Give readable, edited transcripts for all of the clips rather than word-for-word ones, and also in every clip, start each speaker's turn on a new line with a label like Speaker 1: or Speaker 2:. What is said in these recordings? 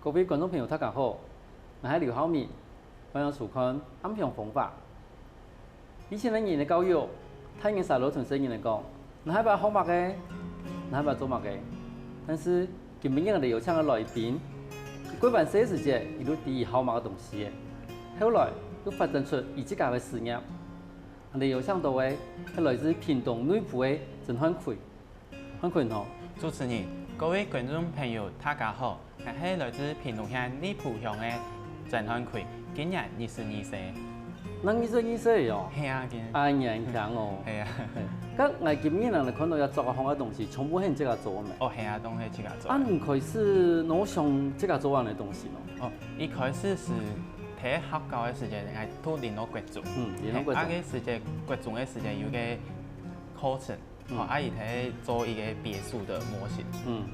Speaker 1: 各位观众朋友，大家好，我是刘浩明，欢迎收看《安平方法》。以前的人的教育，太人啥老同生人嚟讲，你係把好物嘅，你係把做物嘅。但是今日我哋有請嘅來賓，過半世時節，伊都第一好物嘅東西嘅。後來都發展出伊自家嘅事業。我哋有請到嘅係來自屏東內埔嘅鄭漢奎，漢奎好。
Speaker 2: 主持人，各位觀眾朋友，大家好，我係來自屏東縣內埔鄉嘅鄭漢奎，今年22歲。
Speaker 1: 那22歲哦？
Speaker 2: 係啊，今年。
Speaker 1: 啊，年輕哦。
Speaker 2: 係啊。
Speaker 1: 咁我今日人看到要做嘅好嘅東西，全部係自家做嘅咩？
Speaker 2: 哦，係啊，都係自家做。
Speaker 1: 啊，唔開始我想自家做完嘅東西咯。
Speaker 2: 哦，一開始是睇學校嘅時間，係都聯絡國中。
Speaker 1: 聯絡國中。
Speaker 2: 啊嘅時間，國中嘅時間有個課程。哦，阿姨睇做一個別墅的模型，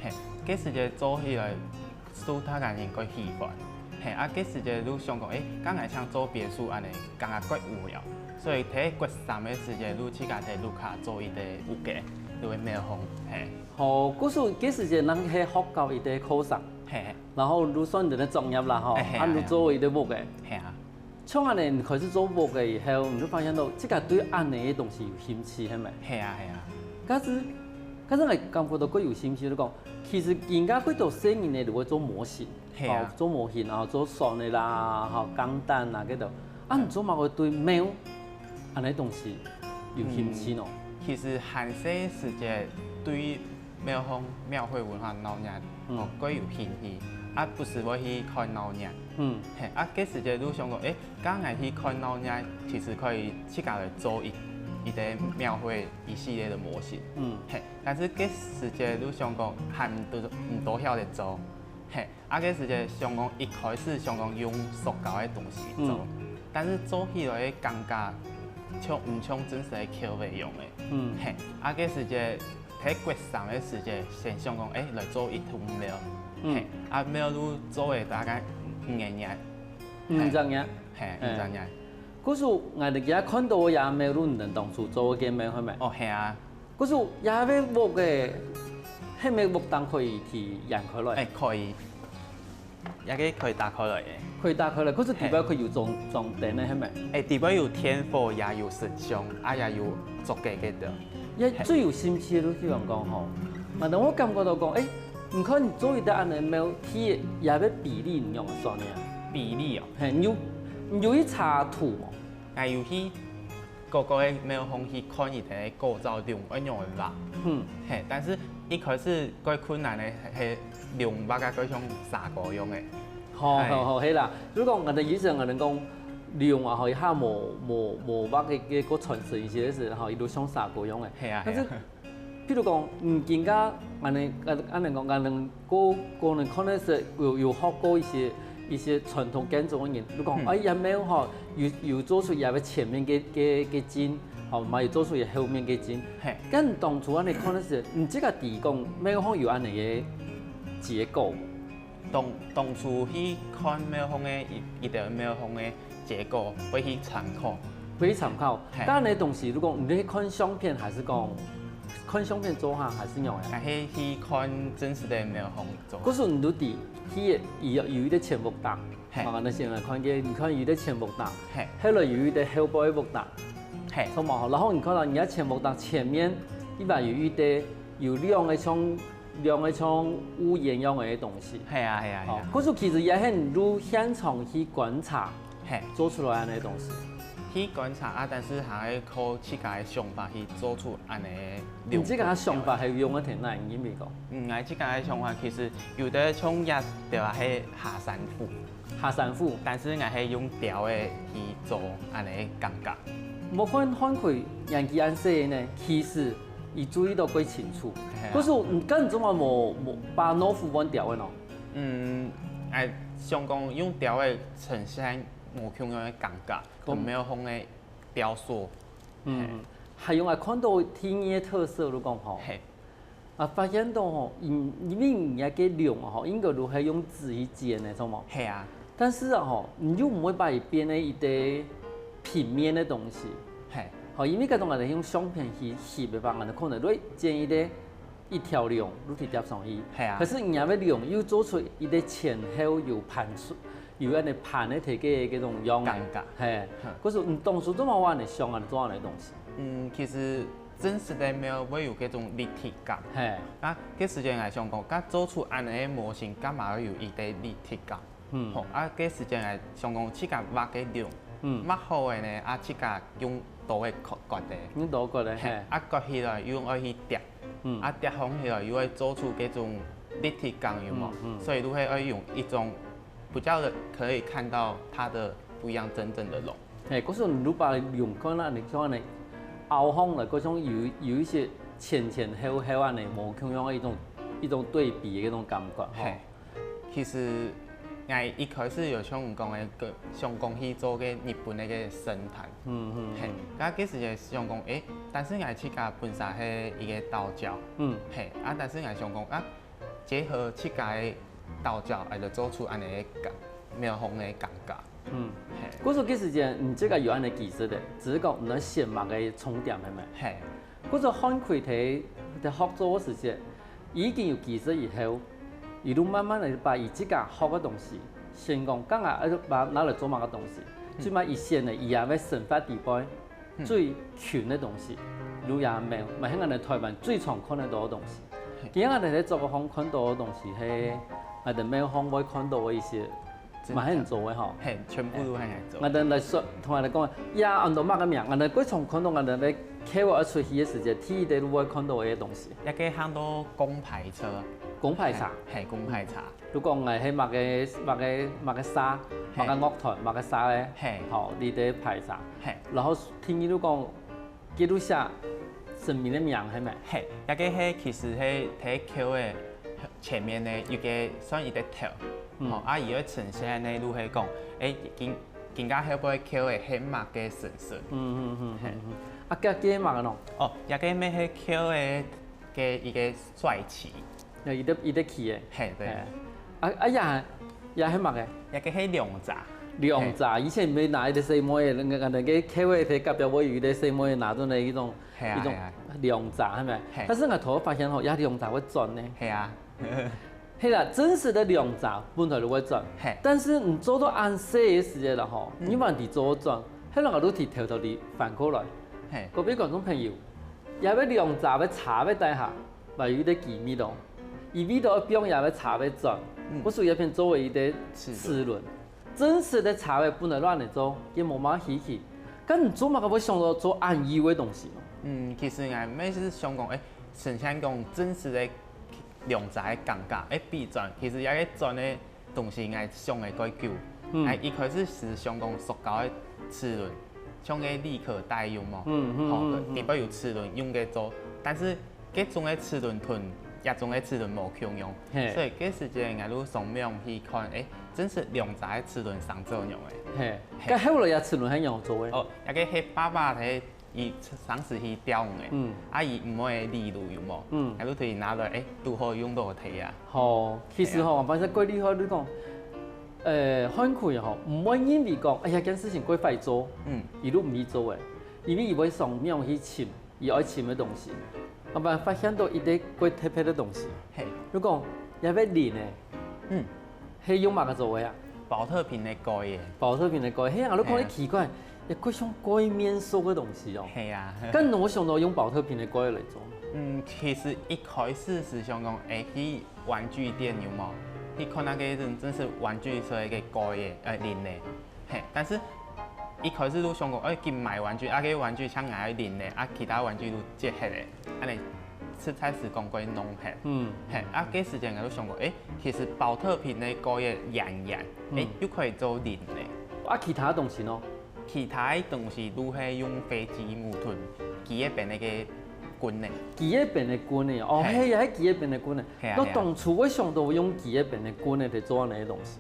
Speaker 2: 係，嗰時就做起來，都大家應該喜歡，係，啊，嗰時就都想講，剛才想做別墅，安尼，感覺怪無聊，所以睇國三嘅時間，都自家睇路卡做一個有嘅，就會咩風，係。
Speaker 1: 哦，嗰時就咱喺學校一啲課程，
Speaker 2: 係，
Speaker 1: 然後都算你嘅專業啦，嗬，按你做一啲木嘅，
Speaker 2: 係啊。
Speaker 1: 從安尼開始做木嘅以後，你就發現到，自家對安尼嘅東西有興趣，係咪？
Speaker 2: 係啊，係啊。
Speaker 1: 但是我感覺到佢有興趣，就講其實人家佢做生意咧，就會做模型，做模型，然後做船嘅啦，鋼彈啊嗰度，啊唔做嘛會對貓安尼東西有興趣咯。
Speaker 2: 其實韓式世界對廟風廟會文化鬧熱，佢有興趣，啊不是我去看鬧熱，係啊嗰時就都想講，剛才去看鬧熱，其實可以自家來做一個廟會一系列的模型，係，但是嗰時節都想講還唔多曉得做，係，啊嗰時節想講一開始想講用塑膠嘅東西做，但是做起來感覺像唔像真實嘅口味用嘅，係，啊嗰時節喺國三嘅時節先想講來做一桶廟，係，啊廟都做嘅大概5年，5
Speaker 1: 張嘢，
Speaker 2: 係5張嘢。
Speaker 1: 嗰時我哋而家看到也沒有人當初做嘅咩係咪？
Speaker 2: 哦係啊，
Speaker 1: 嗰時也要木嘅，係咪木檔可以去揚開來？
Speaker 2: 可以，也可以打開來嘅。
Speaker 1: 可以打開來，嗰時地表佢要裝電咧係咪？
Speaker 2: 地表有天火，也有神像，也有竹嘅嘅度。
Speaker 1: 一最有興趣都希望講吼，但係我感覺到講，唔可能做一啲安尼廟，佢也要比例唔用算嘅。
Speaker 2: 比例哦，
Speaker 1: 係有一查圖。
Speaker 2: 有去個嘅廟風去看伊哋構造用一樣嘅畫，係，但是一開始最困難嘅係用畫嘅嗰種砂鍋用嘅。
Speaker 1: 好，係啦。如果我哋以前我哋講用啊，可以下冇畫嘅個傳承一些事，嚇，伊都上砂鍋用嘅。
Speaker 2: 係啊。
Speaker 1: 但是，譬如講，人家我哋講，個人可能是有學過一些傳統建築嘅人，你講也沒有嚇，有做出也係前面嘅景，嚇，咪又做出也後面嘅景。係。咁當初我哋可能是唔知個地講廟方有安尼嘅結構。
Speaker 2: 當初去看廟方嘅一條廟方嘅結構，會去參考。
Speaker 1: 會去參考。但係你東西如果你去看相片，還是講看相片做下，還是用嘅？
Speaker 2: 係去看真實嘅廟方做。
Speaker 1: 嗰時你都啲。佢有一啲前木檔，那先來看見，你看有啲前木檔，後來有一啲後背木檔，咁嘛，然後你看到人家前木檔前面，一般有一啲有兩個像屋檐樣嘅東西。係啊。嗰時其實也係如現場去觀察，做出來嘅東西。
Speaker 2: 去觀察啊，但是還要靠自家嘅想法去做出安尼。
Speaker 1: 你自家嘅想法係用喺哪裡面講？
Speaker 2: 我自家嘅想法其實有啲創業就係下山虎，但是我係用雕嘅去做安尼感覺。
Speaker 1: 我看佢人家安寫呢，其實伊注意到幾清楚。嗰時唔跟住我冇把腦斧揾雕嘅咯。
Speaker 2: 想講用雕嘅呈現。冇咁樣嘅感覺，同廟風嘅雕塑，
Speaker 1: 係用嚟看到天嘅特色都講吼，發現到吼，因為人家嘅量啊吼，應該都係用紙去剪嘅，錯冇？係啊。但是啊吼，你又唔會把伊變成一啲平面嘅東西，係，因為嗰種我哋用相片去翕嘅話，我哋可能會剪一啲一条龙，你去接上去。
Speaker 2: 系啊。
Speaker 1: 可是人家要龙又做出伊个前后有盘数，有安尼盘的摕个嗰种样。
Speaker 2: 尴尬。
Speaker 1: 嘿，可是你当初怎么玩的想啊？做安尼东西？
Speaker 2: 其实真实的庙会有嗰种立体感。
Speaker 1: 嘿。
Speaker 2: 啊，嗰时阵来想讲，甲做出安尼模型，干嘛要有伊个立体感？吼，啊，嗰时阵来想讲，去甲挖个龙。挖好的呢，啊，去甲用刀的割的，
Speaker 1: 用刀割的，嘿，
Speaker 2: 啊割起来用爱去叠，啊叠好起来又会做出这种立体感，有冇？所以都会爱用一种比较的可以看到它的不一样真正的龙。
Speaker 1: 嘿，嗰种你把用看那你像呢，凹方的嗰种有一些前后后安尼无同样的一种对比的嗰种感觉，
Speaker 2: 嘿，其实。我一开始有想讲个，想讲去做个日本那个神坛，嘿，甲嗰时就想讲，但是我去甲本身迄一个道教，嘿，啊，但是我想讲啊，结合去甲道教，就做出安尼个庙方的感觉，
Speaker 1: 嘿，嗰时时间，你这个有安尼技术的，只是讲唔能先码个重点的咪，
Speaker 2: 嘿，
Speaker 1: 嗰时看开睇学做时间，已经有技术以后。一路慢慢的把伊自家学的东西，先讲讲啊，把拿来做嘛个东西，最嘛伊先的伊也要生发地方最全的东西，如也没香港人台湾最常看得到的东西。今日我哋喺做个方看到的东西，係我哋咩方会看到的一些，嘛係人做的吼。
Speaker 2: 嘿，全部都係人做。
Speaker 1: 我哋来说，同人哋讲，呀，按照乜个名，我哋嗰從看到我哋咧開我出去嘅時間，天地都會看到嘅東西。
Speaker 2: 一個行到公牌車。
Speaker 1: 公牌茶，
Speaker 2: 係公牌茶。
Speaker 1: 如果係喺某個沙、某個樂團、某個沙咧，好，你哋牌茶。然後聽你都講，記錄下神明嘅名係咪？
Speaker 2: 係，一個係其實係睇橋嘅前面咧，一個算一個頭，好，啊，伊個呈現咧都係講，更加係背橋嘅係乜嘅神神。
Speaker 1: 啊，加幾乜嘅喏？
Speaker 2: 哦，一個咩係橋嘅一個帥氣。
Speaker 1: 伊得起嘅，
Speaker 2: 係對。
Speaker 1: 也係乜嘅？
Speaker 2: 一個係涼茶。
Speaker 1: 涼茶，以前沒拿一啲細妹嘅，人哋嘅開會睇隔壁我有啲細妹拿咗嚟一種涼茶係咪？但是我頭發現吼，也涼茶會轉呢。
Speaker 2: 係啊。
Speaker 1: 係啦，真實的涼茶本來就會轉，但是你做到按細嘅時間啦吼，你問題做轉，喺兩個都提頭頭啲反過來。嗰邊觀眾朋友，也要涼茶要茶要帶下，咪有啲奇味咯。伊味道不用也要茶要轉，我屬於一片作為一啲齒輪。真實的茶葉本來亂嚟做，也冇乜稀奇。咁你做乜個會想到做按意嘅東西咯？
Speaker 2: 其實我每次想講，呈現講真實的涼茶嘅感覺，比轉，其實一個轉嘅東西我想嘅改久。一開始是想講塑膠嘅齒輪，像個立可帶用嘛，特別有齒輪用嘅做，但是嗰種嘅齒輪吞。一種嘅齒輪無共用，所以嗰時陣我都上網去看，真實涼茶嘅齒輪上作用嘅。
Speaker 1: 咁後來也齒輪係用做嘅。
Speaker 2: 哦，一個係爸爸睇，伊上時去釣嘅，啊伊唔會理路有冇？我都可以拿來，都可以用到睇啊。好，
Speaker 1: 其實吼，反正貴厲害，你講，看開吼，唔會因為講，哎呀件事情貴快做，伊都唔易做嘅，因為伊會上網去尋，伊愛尋嘅東西。我們發現到一啲貴特別的東西，如果也要練嘅，係用乜個做嘅啊？
Speaker 2: 寶特瓶嘅蓋嘅，
Speaker 1: 寶特瓶嘅蓋，係啊，我都覺得奇怪，一個像蓋面塑嘅東西哦。
Speaker 2: 係啊，
Speaker 1: 咁我想到用寶特瓶嘅蓋嚟做。
Speaker 2: 其實一開始是想講，去玩具店有冇？你看那個真是玩具所嘅蓋嘅，練嘅，但是。一開始都想講，見買玩具，個玩具像嗌練嘅，其他玩具都接起嚟，安尼食材時講過弄起，嗰時間我都想講，其實寶特瓶嘅個嘢樣，又可以做練嘅。
Speaker 1: 其他東西呢？
Speaker 2: 其他東西都係用飛機木盾，機一邊那個棍嘅。
Speaker 1: 機一邊嘅棍嘅，哦，係啊，係機一邊嘅棍嘅。我當初我想到用機一邊嘅棍嚟做呢啲東西。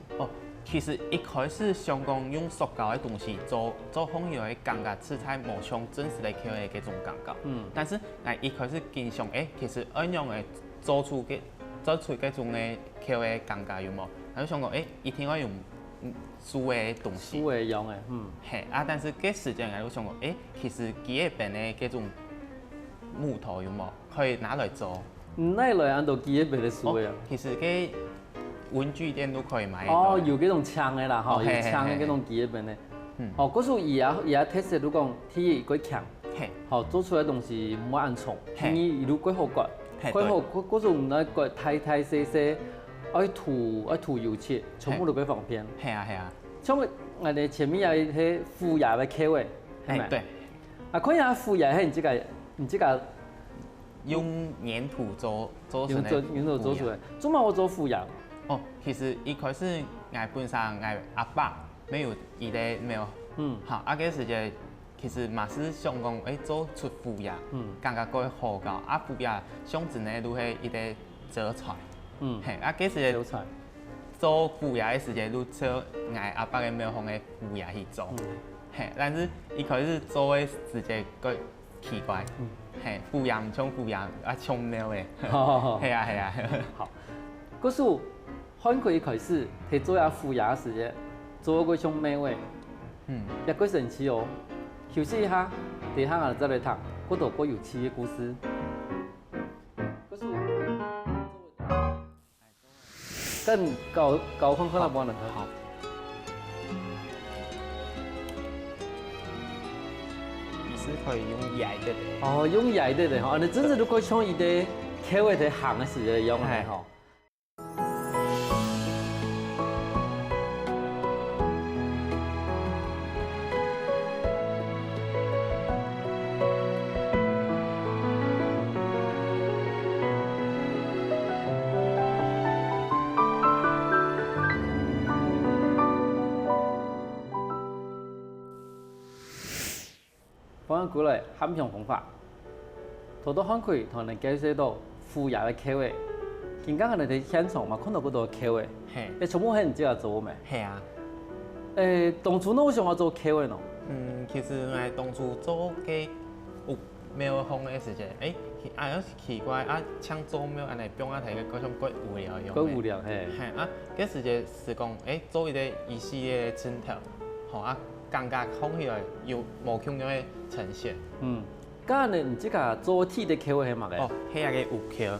Speaker 2: 其實一開始想講用塑膠嘅東西做風油嘅感覺，食材無像真實的口嘅嗰種感覺。但是我一開始經常其實按樣嘅做出嗰種嘅口嘅感覺有冇？我就想講一定要用素嘅東西。
Speaker 1: 素嘅用嘅，
Speaker 2: 但是嗰時間我就想講其實機一邊嘅嗰種木頭有冇可以拿來做？
Speaker 1: 那来按照机卖的书的啊。
Speaker 2: 其实个文具店都可以买得到。
Speaker 1: 哦，有嗰種槍的啦，吼，有槍的嗰種機入邊的。哦，嗰數伊也特色，你講鐵幾強，吼，做出來東西唔會暗重，伊如果好割，佢好嗰種唔係割太細細，愛塗油漆，全部都幾方便。
Speaker 2: 係啊。
Speaker 1: 像我哋前面有啲虎牙嘅口味，係咪？
Speaker 2: 對。
Speaker 1: 啊，看下虎牙係唔知個
Speaker 2: 用粘土做成的。
Speaker 1: 用粘土做出來，做乜我做虎牙？
Speaker 2: 哦，其實一開始我本身我阿爸沒有伊個沒有，好，個時間其實嘛是想講，做出虎牙，感覺佢好搞，虎牙上陣呢都係一個做菜，個時間做虎牙嘅時間都做我阿爸嘅廟方嘅虎牙去做，但是一開始做嘅時間佢奇怪，虎牙唔像虎牙，像廟嘅，係啊，
Speaker 1: 好，嗰時。韓國一開始係做下虎牙時嘅，做嗰種美味，也幾神奇哦。休息一下，等下我哋再來談嗰度個有趣嘅故事。跟搞看那幫人好。
Speaker 2: 你是可以用焼的。
Speaker 1: 哦，用焼的吼，你真正都可以像伊啲口味啲鹹嘅時嘅用嘅吼。講過來漢平方法，好多漢可以同人介紹到虎牙嘅口味。今剛我哋喺現場嘛，看到嗰度口味，全部係唔知道做咩？
Speaker 2: 係啊。
Speaker 1: 當初我想要做口味咯。
Speaker 2: 其實我當初做嘅有廟方嘅時間，有奇怪像做廟安尼變啊睇嘅嗰種鬼無聊樣。
Speaker 1: 鬼無聊係。
Speaker 2: 嗰時間是講做一個意思嘅線條，感覺看起來有無同樣嘅呈現。
Speaker 1: 咁你唔知個做鐵的口味係乜嘅？
Speaker 2: 哦，係個有口。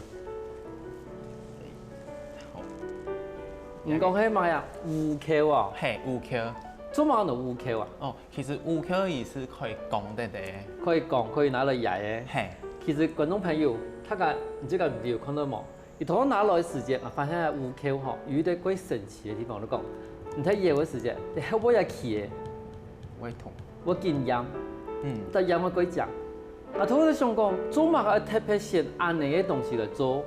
Speaker 1: 唔講係乜呀？有口啊？
Speaker 2: 係有口。
Speaker 1: 做乜用有口啊？
Speaker 2: 哦，其實有口意思可以講得的。
Speaker 1: 可以講，可以拿來焼嘅。
Speaker 2: 係。
Speaker 1: 其實觀眾朋友，他個唔知個 view 看到冇？你同我拿來時間，我發現有口吼，有啲幾神奇嘅地方。你講，你睇熱嘅時間，你後尾也起嘅。
Speaker 2: 會痛。
Speaker 1: 我見鹽，但鹽我幾講。我想講，做乜個特別選安尼嘅東西來做，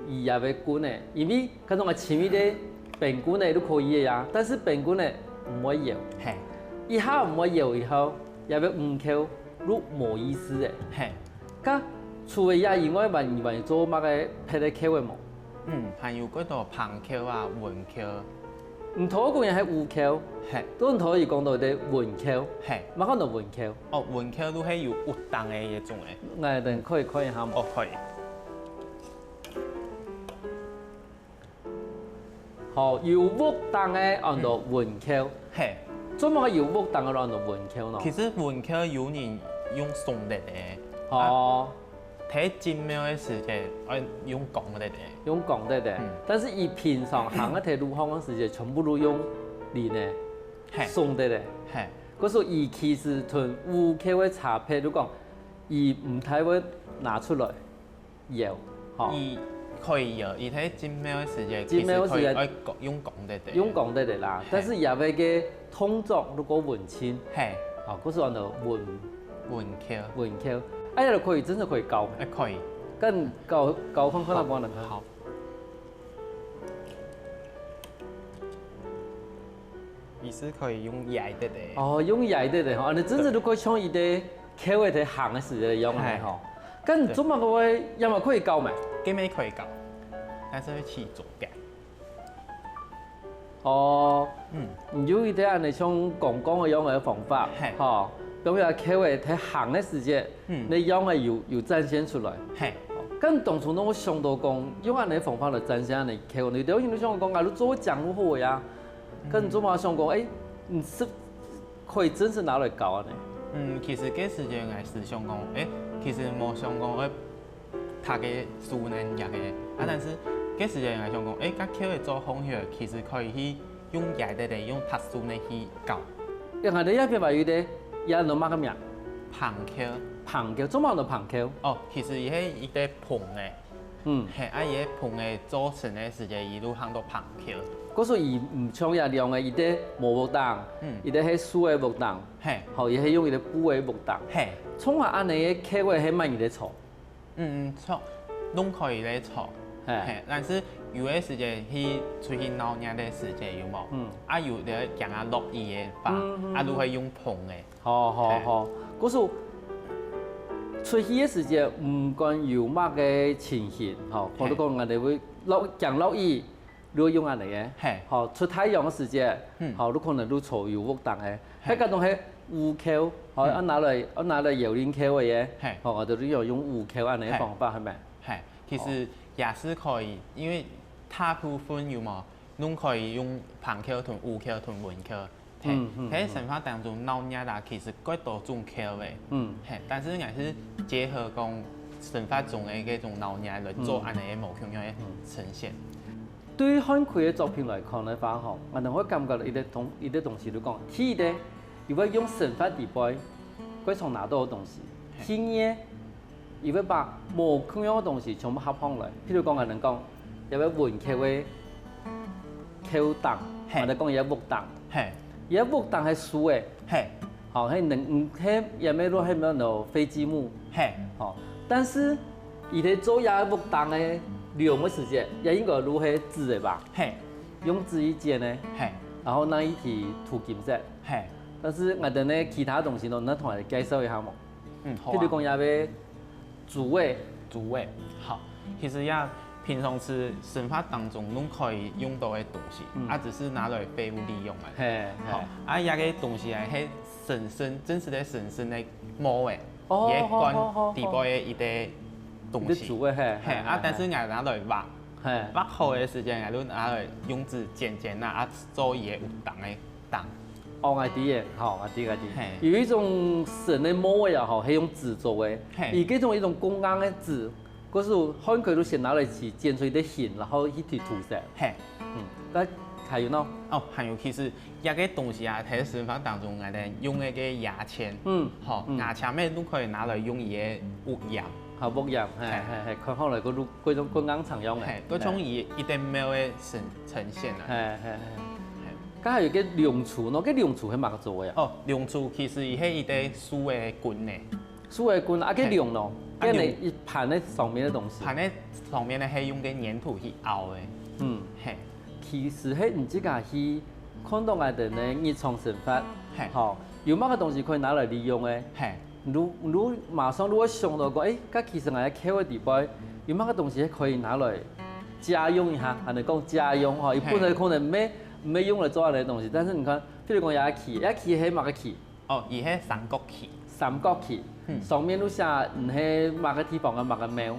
Speaker 1: 伊也袂滾嘅，因為嗰種個前面啲餅乾咧都可以嘅呀，但是餅乾咧唔可以搖。
Speaker 2: 係。
Speaker 1: 以後唔可以搖以後，也袂唔口，都冇意思嘅。
Speaker 2: 係。
Speaker 1: 咁除咗也以外，還做乜個配啲口味冇？
Speaker 2: 還有嗰度旁口啊、雲口。
Speaker 1: 唔同個人係有口，都唔可以講到啲雲口，乜講到雲口？
Speaker 2: 哦，雲口都係有活動嘅一種嘅。
Speaker 1: 我哋可以看一下冇？
Speaker 2: 哦，可以。
Speaker 1: 好，有活動嘅按到雲口。
Speaker 2: 係。
Speaker 1: 做乜有活動嘅按到雲口呢？
Speaker 2: 其實雲口有人用送的嘅。
Speaker 1: 哦。
Speaker 2: 睇精妙嘅時間，我用講的嘅。
Speaker 1: 用講的嘅，但是伊平常行一睇路行嘅時間，全部都用連嘅，送的嘅。
Speaker 2: 係。
Speaker 1: 嗰時候伊其實同有口嘅差別，都講伊唔太會拿出來搖，嚇。
Speaker 2: 伊可以搖，伊睇精妙嘅時間，
Speaker 1: 精妙嘅時間
Speaker 2: 用講的嘅。
Speaker 1: 用講的嘅啦，但是也會嘅動作如果穩清，
Speaker 2: 係。
Speaker 1: 嚇，嗰時候就穩
Speaker 2: 口。
Speaker 1: 穩口。哎，可以，真係可以教。
Speaker 2: 可以。
Speaker 1: 跟教看看能幫人。
Speaker 2: 好。伊是可以用焼的的。
Speaker 1: 哦，用焼的的吼，你真正都可以像伊啲口味啲鹹嘅時嚟用嘅吼。咁做乜個位有冇可以教咩？
Speaker 2: 基本可以教，但是要去做嘅。
Speaker 1: 哦。有一啲人哋像講嘅用嘅方法，嚇。咁樣口味睇鹹嘅時節，你用嘅要展現出來。
Speaker 2: 係。
Speaker 1: 咁當初我想到講，用安尼方法來展現安尼口味，你當然你想講，你做醬好好呀。咁做嘛想講，唔是可以真是拿來搞呢？
Speaker 2: 其實嗰時間我是想講，其實冇想講卡个数呢也个，但是嗰时阵我想讲，甲口会做方向，其实可以去用野的嚟用特殊呢去教。
Speaker 1: 因为你一边话有啲也弄乜个名？
Speaker 2: 旁口。
Speaker 1: 旁口，做乜弄旁口？
Speaker 2: 哦，其实伊迄一个棚诶。伊个棚诶做成诶时间一路行到旁口。
Speaker 1: 嗰时伊唔像也用诶，伊啲木木档，伊啲迄树诶木档，吼，伊係用伊啲布诶木档。创下安尼嘅口位係乜嘢錯？
Speaker 2: 錯，拢可以嚟錯。但是有嘅時間去出去鬧人嘅時間有冇？有啲講下落雨嘅吧，如何用棚嘅。
Speaker 1: 好，嗰時出去嘅時間唔管有乜嘅情形，吼，我都講我哋會落雨。如果用安尼嘅，好出太陽嘅時節，好，你可能都坐有屋檔嘅，迄個東西烏口，好，我拿來搖鈴口嘅，好，我哋都要用烏口安尼嘅方法，係咪？
Speaker 2: 係，其實也是可以，因為大部分有冇，侬可以用旁口同烏口同文口，喺生活當中鬧嘢啦，其實幾多種口嘅，但是還是結合講生活中嘅嗰種鬧嘢來做安尼嘅無窮樣嘅呈現。
Speaker 1: 對於漢奎嘅作品來看嘅話，吼，我哋會感覺到伊啲東西都講，第一咧，伊會用生活地背，佢從拿到嘅東西；第二，伊會把無同樣嘅東西全部合放來。譬如講，我哋講有個文口嘅口檔，我哋講有木檔，有木檔係樹嘅，好，係能係有咩路係咩路飛機木，好，但是伊哋做有木檔嘅。用嘅時間也應該如係紙嘅吧？用紙一剪呢，然後那一題塗金色。但是我哋呢其他東西呢，同我哋介紹一下冇？譬如講有咩竹味？
Speaker 2: 好，其實也平常時生活當中都可以用到嘅東西，只是拿來廢物利用嘅。好，也個東西係真實嘅神聖嘅毛嘅，也關地波嘅一啲。東西，但是我拿來畫好嘅時間，我都拿來用紙剪做嘢有檔嘅檔。
Speaker 1: 哦，我知嘅，好，我知。有一種神嘅毛也好，係用紙做嘅，而嗰種一種公啱嘅紙，嗰時候漢佢都先拿來去剪出一啲線，然後一起塗色。但還有呢？
Speaker 2: 哦，還有其實一個東西啊，喺生活當中我哋用嘅個牙籤，牙籤咩都可以拿來用嘢屋檐。
Speaker 1: 好木樣，係，看後來嗰種公啱常用嘅，
Speaker 2: 嗰種一定冇嘅呈現啦。
Speaker 1: 咁還有個龍柱咯，個龍柱係乜做嘅？
Speaker 2: 哦，龍柱其實係一啲樹嘅棍嘅，
Speaker 1: 樹嘅棍啊，個龍咯，跟住一盤喺上面嘅東西。
Speaker 2: 盤喺上面咧係用嘅粘土去凹嘅。
Speaker 1: 其實係唔知㗎，去看到我哋嘅日常生活，好，有乜嘅東西可以拿來利用嘅？如馬上如果想到講，咁其實我喺口嘅地方有乜嘅東西可以拿來家用一下，人哋講家用嗬，一般嚟可能唔用嚟做下嚟嘅東西，但是你看，譬如講有一旗係乜嘅旗？
Speaker 2: 哦，而係三角旗。
Speaker 1: 三角旗，上面都寫唔係乜嘅地方嘅乜嘅喵。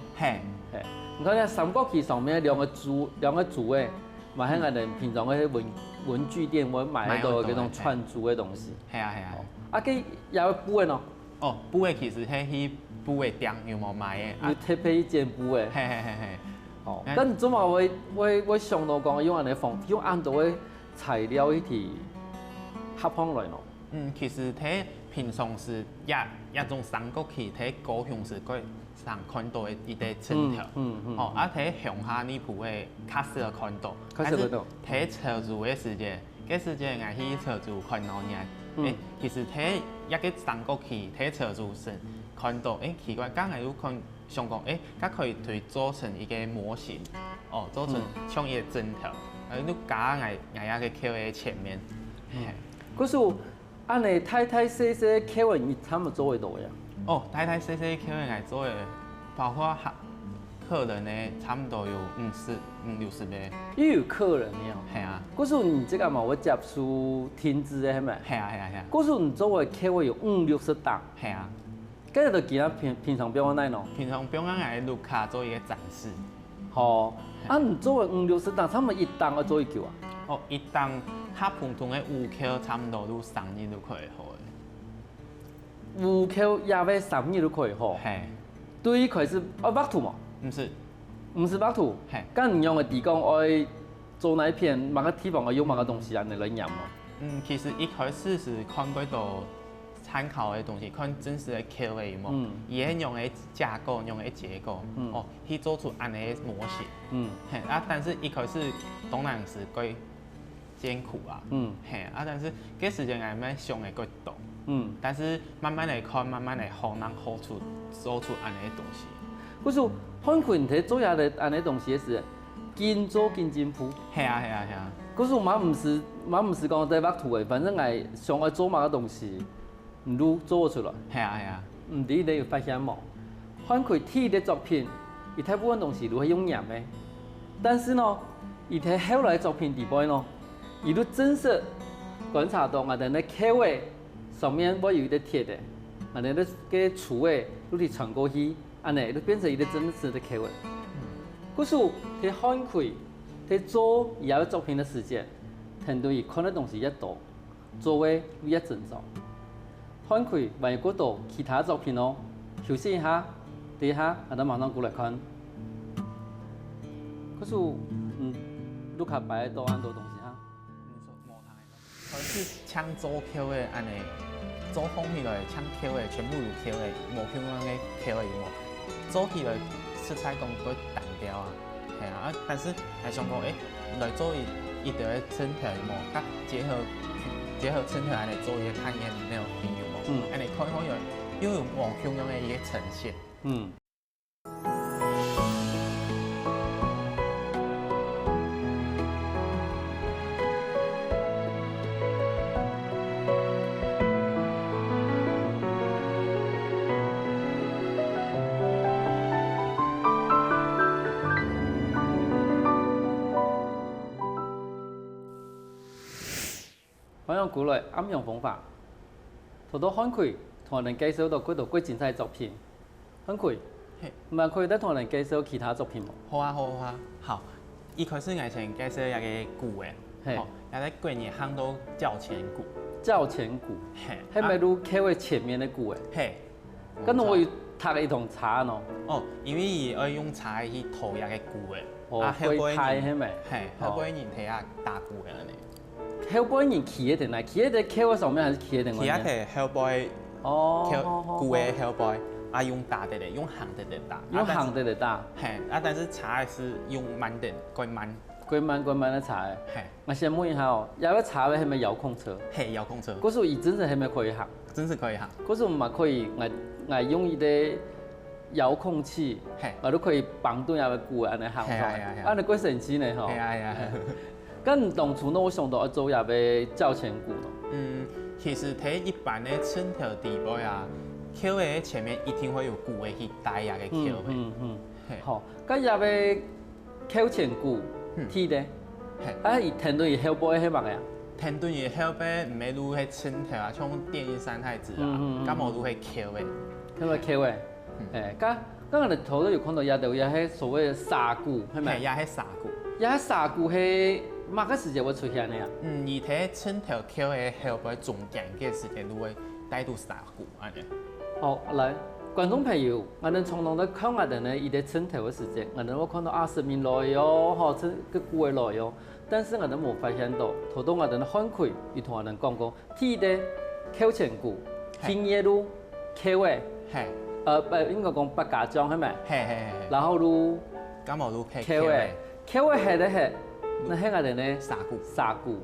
Speaker 1: 你看呢三角旗上面兩個柱嘅，咪喺我哋平常嗰啲文具店會買到嗰種串珠嘅東西。佢有布嘅咯。
Speaker 2: 哦，布嘅其實係去布嘅店有冇買嘅？
Speaker 1: 要特別一件布嘅。哦，但你做嘛會想到講用安尼方，用按到嘅材料一啲合放來咯。
Speaker 2: 其實睇平常時一種三角旗睇高雄時佢常看到嘅一啲線條。睇鄉下呢部嘅較少看到。睇潮州嘅時間，嗰時間我去潮州看老年。其實睇一個三角旗，睇潮州神看到，奇怪，剛才都看想講，佢可以去做成一個模型，做成像一個針條，都加喺一個口嘅前面。
Speaker 1: 嗰時候，按你太細口嘅，你他們做得到呀？
Speaker 2: 哦，太細口嘅我做嘅，包括客人呢，差唔多有50-60個。又有
Speaker 1: 客人呢？係啊。嗰時候你這個嘛，我接觸停止嘅係咪？係啊。嗰時候你做嘅口位有50-60檔。係啊。跟住就其他平常表演內容。
Speaker 2: 平常表演係錄卡做一個展示。
Speaker 1: 好。你做嘅50-60檔，差唔多一檔要做幾久啊？
Speaker 2: 哦，一檔較普通嘅5口，差唔多都3日都可以好嘅。
Speaker 1: 5口也要3日都可以好。係。對於佢是畫圖嘛？
Speaker 2: 唔
Speaker 1: 是白土。咁唔用嘅地講愛做哪一片，某個地方愛用某個東西啊，你來驗咯。
Speaker 2: 其實一開始是看嗰度參考嘅東西，看真實嘅口味嘛。伊係用嘅架構，用嘅結構，去做出安尼嘅模型。但是一開始當然是幾艱苦啊。但是嗰時間係咩上嘅幾多？但是慢慢嚟看，慢慢嚟學，能學出做出安尼嘅東西。
Speaker 1: 嗰時看佢哋做下嘅安尼東西時，見做見進步。
Speaker 2: 係啊。
Speaker 1: 嗰時嘛唔是講在畫圖嘅，反正係想愛做某個東西，唔都做出來。
Speaker 2: 係啊。
Speaker 1: 唔知你有發現冇？看佢睇嘅作品，伊大部分東西都係用驗嘅，但是呢，伊睇後來作品底部呢，伊都真實觀察到我哋嘅口味上面會有一啲鐵嘅，我哋嘅廚味都係傳過去，安尼都變成一個真實嘅口味。嗰時佢看佢。喺做以後作品的時間，程度伊看的東西越多，做嘅越正常。看佢外國度其他作品哦，休息一下，等一下，我哋馬上過來看。嗰時盧卡擺多很多東西哈。
Speaker 2: 開始搶做口味安尼，做風起來搶口味，全部有口味，無香港嘅口味無，做起來色彩講個單調啊。但是還想講，來做一條嘅襯托嘛，甲結合襯托安尼做一個探驗那種朋友嘛，安尼看好又有網香港嘅一個呈現。
Speaker 1: 我用古來暗用方法，好多看佢同人介紹到嗰度幾精彩作品，看佢，唔係佢得同人介紹其他作品冇？
Speaker 2: 好，一開始我先介紹一個鼓嘅，有啲過年行到教前鼓。
Speaker 1: 教前鼓，係咪都企喺前面嘅鼓嘅？咁我要讀一堂茶咯。
Speaker 2: 因為伊要用茶去陶一個鼓嘅，
Speaker 1: 會派係咪？
Speaker 2: 後輩人睇下打鼓嘅安尼。
Speaker 1: 後輩人企喺定係企喺隻口上面，還是企喺定外面？
Speaker 2: 企喺後輩，鼓嘅後輩，用打的用行的打。
Speaker 1: 用行的打。
Speaker 2: 但是茶是用慢的，過慢
Speaker 1: 的茶。我先問一下哦，有個茶位係咪遙控車？
Speaker 2: 遙控車。
Speaker 1: 嗰時伊真係咪可以行？
Speaker 2: 真是可以行。
Speaker 1: 嗰時唔係可以，我用伊啲遙控器，我都可以綁住入個鼓安尼行出來，安尼幾神奇呢吼！咁當初呢，我想到要做入個教前鼓咯。
Speaker 2: 其實睇一般嘅襯托地步啊，口味前面一定會有鼓嘅去帶入個口味。
Speaker 1: 好，咁入個口前鼓，鐵的，伊聽到伊後背係乜嘅？
Speaker 2: 聽到伊後背唔係如係襯托啊，像電影三太子啊，咁冇如係口味。
Speaker 1: 咁個口味，咁我哋頭都有看到也有係所謂嘅沙鼓，係咪？
Speaker 2: 也係沙鼓。
Speaker 1: 也係沙鼓係乜個時間會出現嘅呀？
Speaker 2: 而睇襯托口嘅後背中間嘅時間都會帶到沙鼓安尼。
Speaker 1: 好，來觀眾朋友，我哋從頭到看我哋呢，伊啲襯托嘅時間，我哋會看到20年來喲，吼，襯個鼓嘅來喲。但是我哋冇發現到，頭到我哋看開，又同我哋講過，鐵的口前鼓，天野路口味，應該講白家莊係咪？然後路
Speaker 2: 咁冇路
Speaker 1: 口味，口味係咧係，那係我哋呢沙鼓，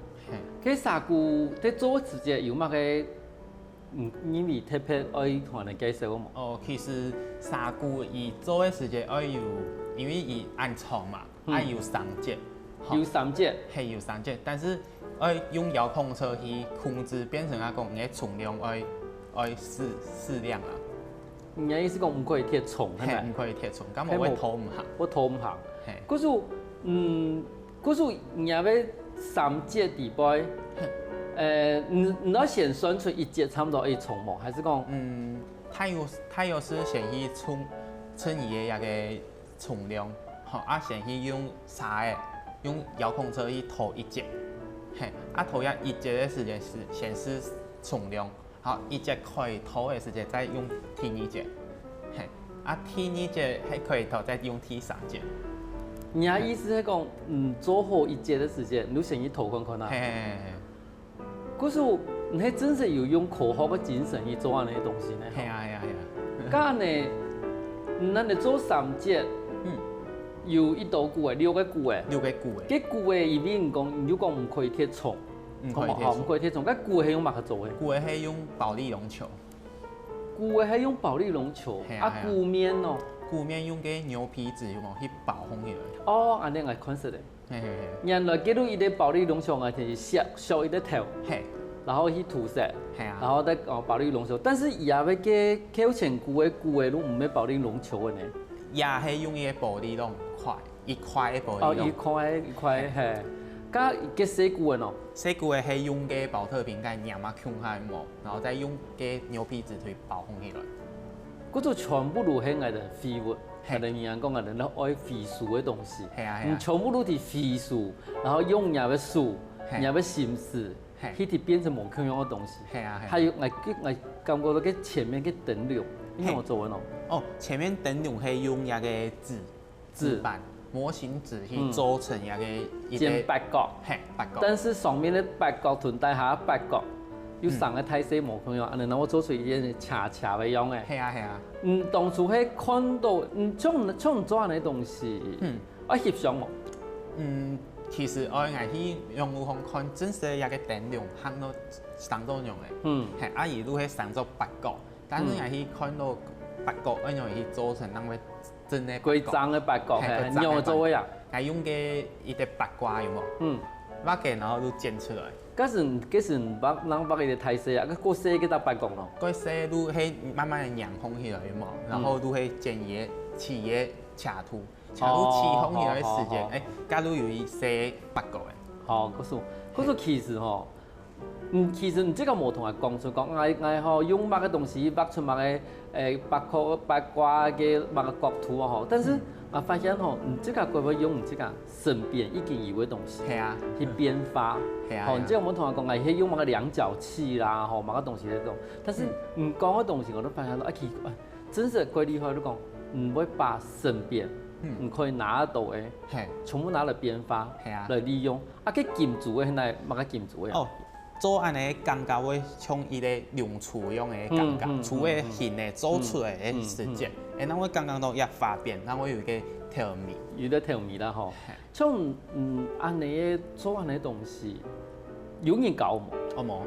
Speaker 1: 佢沙鼓喺做時間有乜嘅？因為特別愛同人介紹嘛。
Speaker 2: 其實沙鼓伊做嘅時間愛有，因為伊按廠嘛，愛有3節。
Speaker 1: 有3節，
Speaker 2: 有3節，但是愛用遙控車去控制，變成講嘅重量愛適量啊。
Speaker 1: 你嘅意思講唔可以貼重，係咪？
Speaker 2: 唔可以貼重，咁我會拖唔行。
Speaker 1: 我拖唔行。嗰時，嗰時你要3節底杯。你要先算出1節差不多1重冇，還是講？
Speaker 2: 他有是先去稱伊嘅一個重量，先去用用遙控車去拖1節，拖1節嘅時間是顯示重量，1節可以拖嘅時間再用第2節，啊，第二节还可以头再用第三节。
Speaker 1: 你的意思是讲，做好一节的时间，你先去投看看啊。
Speaker 2: 嘿嘿嘿。
Speaker 1: 可是你还真是有用科学的精神去做安尼东西呢。
Speaker 2: 系啊系啊系啊。
Speaker 1: 咁呢，咱哋做3节，有一道句诶，6个句诶。
Speaker 2: 6个句诶。
Speaker 1: 这句诶，伊面讲，如果唔可以贴床，
Speaker 2: 唔可以贴床。
Speaker 1: 唔可以贴床，咁句系用乜去做诶？
Speaker 2: 句系用保利龙球。
Speaker 1: 句系用保利龙球，句面哦。
Speaker 2: 句面用嘅牛皮纸有冇去保护起来？
Speaker 1: 哦，安尼我看识咧。
Speaker 2: 嘿嘿嘿。
Speaker 1: 原来记录伊个保利龙球啊，就是削伊个头，然后去涂色，然后再保利龙球。但是伊也要给口前句诶，句诶，都唔要保利龙球诶呢。
Speaker 2: 也系用伊个保利龙块，一块嘅保利龙。
Speaker 1: 哦，一块嘿。甲个细句诶喏。
Speaker 2: 细句诶系用嘅保特瓶盖黏啊强下毛，然后再用嘅牛皮纸去保护起来。
Speaker 1: 嗰种全部都係我哋廢物，我哋人講我哋咧愛廢樹嘅東西，全部都係廢樹，然後用人嘅樹、人嘅心思，去變成無可用嘅東西。還有我感覺到嘅前面嘅燈籠，因為我做緊咯。
Speaker 2: 哦，前面燈籠係用一個紙板模型紙去做成一個
Speaker 1: 尖八角，
Speaker 2: 八角。
Speaker 1: 但是上面嘅八角同底下八角。有上个太細無可用，安尼我做出一啲斜斜嘅樣嘅。
Speaker 2: 係啊係啊。
Speaker 1: 當初係看到，像做安尼東西，我翕相冇。
Speaker 2: 其實我係去用路方看真實一個燈籠行到上作用嘅。係啊，伊都係上做八角，但是係去看到八角一樣去做成那個真嘅
Speaker 1: 規章嘅八角，係用做嘅呀。
Speaker 2: 係用嘅一啲八卦有冇？挖嘅然後都剪出來。
Speaker 1: 嗰時人挖嘅太細啊，個細嘅得八角咯。
Speaker 2: 個細都係慢慢嘅揚空起來嘛，然後都係剪嘢、切嘢、卡圖切空起來嘅時間，假如有一細八角嘅。
Speaker 1: 好，嗰時其實吼，其實即個無同人講出講，我吼用乜嘅東西挖出乜嘅八卦嘅乜嘅角圖啊吼，但是我發現吼，即個佢會用即個身邊已經有嘅東西，去變化。吼，即個我同人講，我係用乜嘅量角器啦，吼乜嘅東西嚟做。但是唔講嘅東西，我都發現到啊，奇怪，真是怪厲害，都講唔會把身邊唔可以拿得到嘅，全部拿來變化，來利用。啊，佢金屬嘅現在乜嘅金屬嘅？
Speaker 2: 做安尼感覺會像伊個龍厝樣嘅感覺，厝嘅形嘅做出來嘅時間，那我剛剛都一發變，那我有個調味，
Speaker 1: 有啲調味啦吼。像安尼做安尼東西，有人教冇？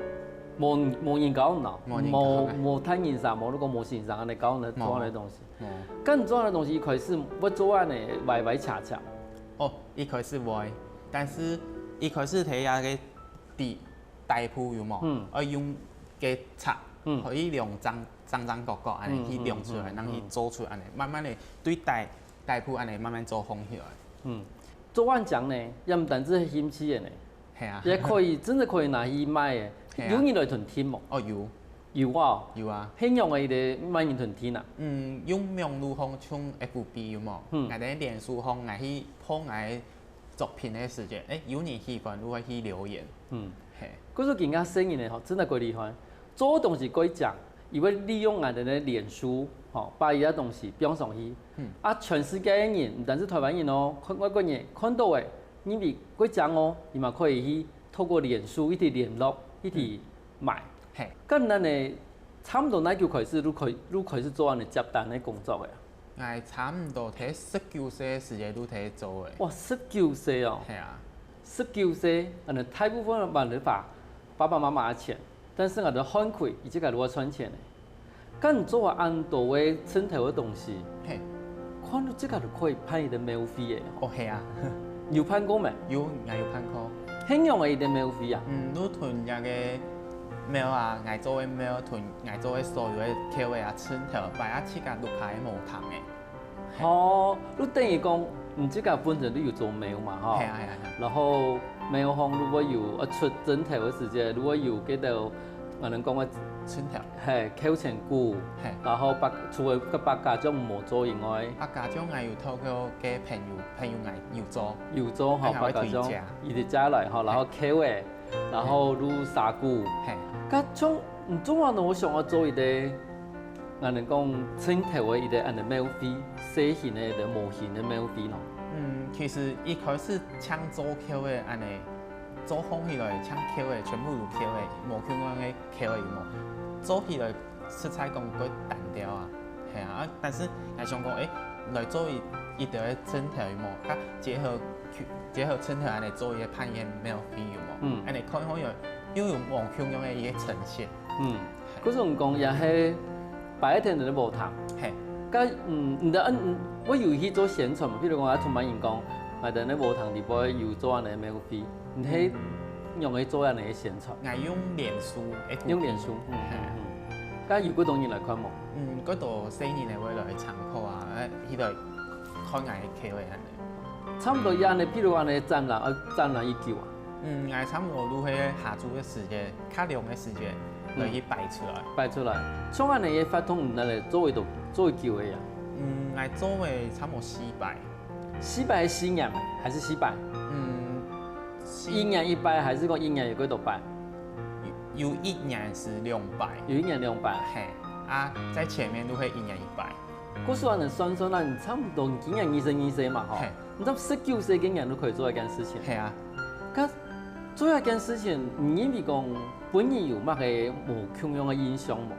Speaker 1: 冇人教嗱，冇睇現實，冇嗰個冇現實安尼教你做安尼東西。咁做安尼東西一開始要做安尼歪斜斜。
Speaker 2: 哦，一開始歪，但是一開始睇下個大鋪有冇？我用嘅刷，可以用張角角安尼去量出來，然後去做出安尼，慢慢的對大鋪安尼慢慢做紅起來。
Speaker 1: 做碗醬呢，也唔單止係興趣嘅呢，也可以真係可以拿去賣嘅。有人來囤添冇？
Speaker 2: 哦有。
Speaker 1: 有啊。
Speaker 2: 有啊。
Speaker 1: 興用嘅哋買人囤添啊？
Speaker 2: 用網路方像 FB 有冇？我哋臉書方我去鋪我作品嘅時間，有人喜歡，如果去留言。
Speaker 1: 嗰種人家生意呢，吼，真係幾厲害。做東西幾講，伊會利用我哋嘅臉書，吼，把伊啲東西標上去。全世界嘅人，唔單止台灣人哦，外國人看到嘅，因為幾講哦，伊嘛可以去透過臉書一直聯絡，一直賣。咁咱哋差唔多哪叫開始，都開始做安尼接單嘅工作嘅。
Speaker 2: 我差唔多睇19歲時間都睇做嘅。
Speaker 1: 哇，19歲哦。係啊。19歲，大部分人辦法爸爸媽媽嘅錢，但是我哋看開，而且係如何賺錢嘅。咁做安多嘅central嘅東西，看到這個就可以拍伊啲免費嘅。
Speaker 2: 哦，係啊。
Speaker 1: 有拍過未？
Speaker 2: 有，我有拍過。
Speaker 1: 興用嘅伊啲免費啊？
Speaker 2: 都囤一個苗啊，我做嘅苗囤，我做嘅所有嘅條嘅啊central，擺啊切個綠卡嘅無糖嘅。
Speaker 1: 哦，你等於講。這個本身都有做苗嘛，哈，然後苗行如果有出整條嘅時間，如果有幾道我能講嘅
Speaker 2: 整條，
Speaker 1: 口前菇，然後除咗個百家種冇做以外，
Speaker 2: 百家種我要透過嘅朋友我
Speaker 1: 要做嚇百家種，伊哋加嚟嚇，然後口嘅，然後滷沙菇，咁種唔中啊！我想我做一啲安尼讲，穿头的伊个安尼描飞，细型的的模型的描飞咯。
Speaker 2: 其实一开始抢做口的安尼，做风起来抢口的全部有口的，无像讲个口的无，做起来色彩讲过单调啊，系啊，但是也想讲来做伊条个整条的毛，甲结合整条安尼做伊个攀岩描飞有无？安尼看好又有无像样的伊个呈现。
Speaker 1: 嗰种讲也系白天在咧无糖。
Speaker 2: 嘿。
Speaker 1: 甲毋得我有去做宣传嘛，比如讲啊，同班员工买在咧无糖底部有做安尼免费，你迄用去做安尼宣传。
Speaker 2: 我用脸书，
Speaker 1: 用脸书，甲有几多人来看无？
Speaker 2: 嗰度4年嚟會來參考啊，迄度看我嘅機會安尼。
Speaker 1: 差唔多伊安尼，比如安尼展覽已久啊。
Speaker 2: 我差唔多如迄下注嘅時間，較長嘅時間來去擺出來。
Speaker 1: 擺出來，像安尼嘅發通唔得嚟做會久嘅呀。
Speaker 2: 我做嘅差唔多4擺。
Speaker 1: 4擺係4年還是4擺？1年1擺，還是講1年有幾多擺？
Speaker 2: 有1年是2擺。
Speaker 1: 有1年2擺。
Speaker 2: 嘿，在前面都係1年1擺。
Speaker 1: 嗰時人算算，咱差唔多經驗20歲嘛，吼。你知19歲經驗都可以做一件事情。
Speaker 2: 係啊。
Speaker 1: 咁做一件事情，唔因為講本人有乜嘅無共樣嘅影響無？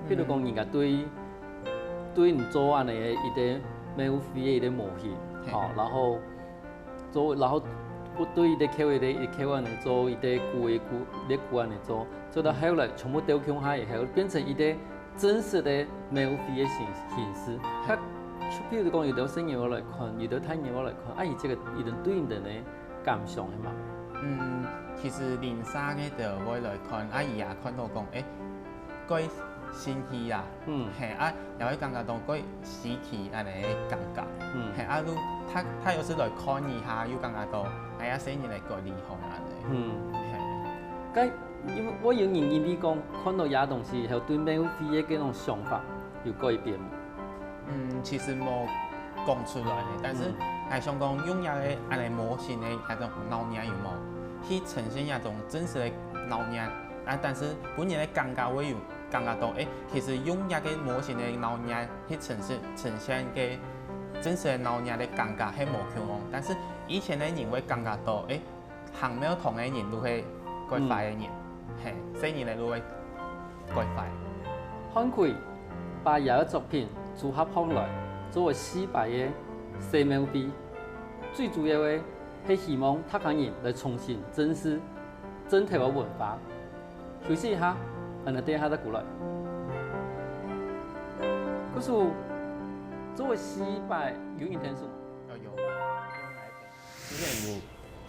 Speaker 1: 譬如講人家對你做安尼嘅一啲免費嘅一啲模型，吼，然後對伊啲客戶啲客戶嚟做，伊啲顧安嚟做到後來全部丟空下以後，變成一啲真實嘅免費嘅形式。佢譬如講，有啲生意我來看，有啲產業我來看，伊這個一定對應的呢感想係嘛？
Speaker 2: 其實零三嘅就我來看，伊也看到講，改新奇啊，又會感覺到改時期安尼嘅感覺，如他有時來看一下，又感覺到，生意嚟改厲害安尼。
Speaker 1: 咁因為我有人因為講看到嘢東西，後對免費嘅嗰種想法有改變。
Speaker 2: 其實冇講出來嘅，但是係想講用一個安尼模型嘅一種腦年有冇，去呈現一種真實嘅腦年，但是本人嘅感覺會有感覺到，其實用一個模型嘅腦年去呈現嘅真實嘅腦年嘅感覺係冇共同，但是以前嘅人會感覺到，行沒有同嘅人都係改快嘅人，生意嚟都會改快。
Speaker 1: 看佢把嘢嘅作品組合起來，作為4擺嘅細免費，最主要嘅係希望他人來重新珍視整體嘅文化。休息一下，等下再過來。嗰時作為4擺有intention有。
Speaker 2: 雖然有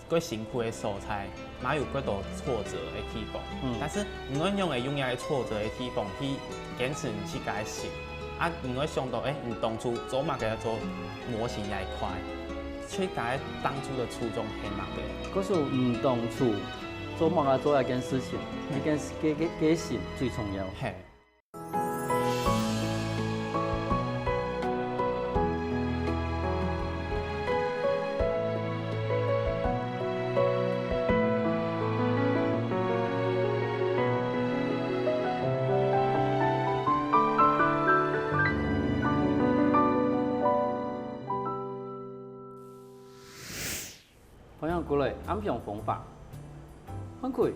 Speaker 2: 幾辛苦嘅素材，嘛有幾多挫折嘅地方，但是唔可以用一個挫折嘅地方去堅持你自己嘅心。唔會想到，你當初做乜嘅做模型也快，去解當初的初衷係乜嘅？
Speaker 1: 嗰時唔當初做乜嘅做一件事情，一件嘅心最重要。過來安平方法，看佢，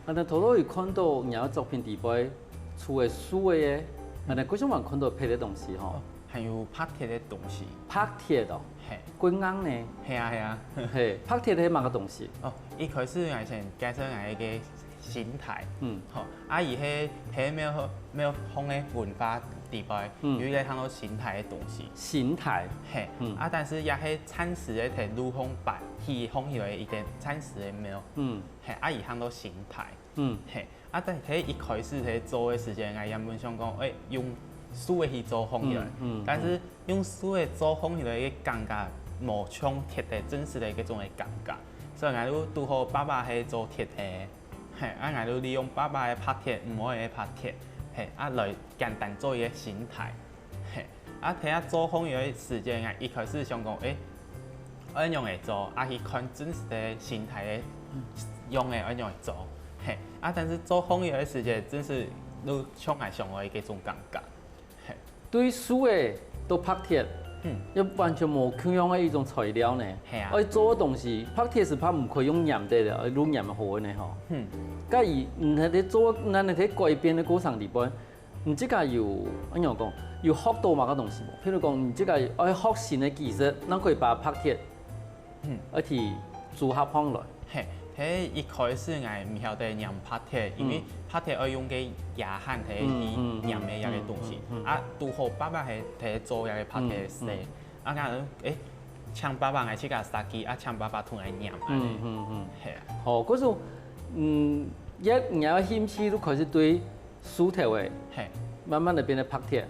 Speaker 1: 安尼頭頭有看到人家作品底部出的書嘅，安尼嗰種還看到拍嘅東西吼，
Speaker 2: 還有拍鐵嘅東西，
Speaker 1: 拍鐵哦，幾硬呢？
Speaker 2: 係啊，
Speaker 1: 拍鐵係乜個東西？
Speaker 2: 一開始我先介紹我嘅形態，而係沒有風嘅文化地方，有一睇到形態嘅東西。
Speaker 1: 形態，
Speaker 2: 但是也係產時嘅睇陸風白，氣風起來一點產時嘅沒有，而睇到形態，但係一開始喺做嘅時間，我原本想講，用書嘅去做風起來，但是用書嘅做風起來嘅感覺無像鐵嘅真實嘅嗰種嘅感覺，所以我都拄好爸爸係做鐵嘅。我都利用爸爸嘅拍鐵，唔可以拍鐵，來簡單做一個形態。睇下做風嘅時間，我一開始想講，按樣嚟做，去看真實嘅形態嘅用嘅按樣嚟做，但是做風嘅時間真是都像我想嘅嗰種感覺，
Speaker 1: 对树的都拍铁，要完全无可用的一种材料呢。
Speaker 2: 系啊。
Speaker 1: 而做的东西拍铁是拍唔可以用盐的，而用盐好的呢吼。介伊唔係你做，咱喺改變的過程裏邊，唔即個有安樣講，有學到某個東西無？譬如講，唔即個愛學新的技術，咱可以把拍鐵，而且組合放來。
Speaker 2: 嘿，喺一開始我唔曉得釀拍鐵，因為拍鐵要用嘅牙焊睇去釀嘅一個東西，啊，拄好爸爸係睇做一個拍鐵色，啊，我請爸爸嚟去個殺雞，啊，請爸爸同嚟釀，係啊。
Speaker 1: 好，嗰種一有興趣都開始對樹頭嘅，慢慢地變得拍鐵。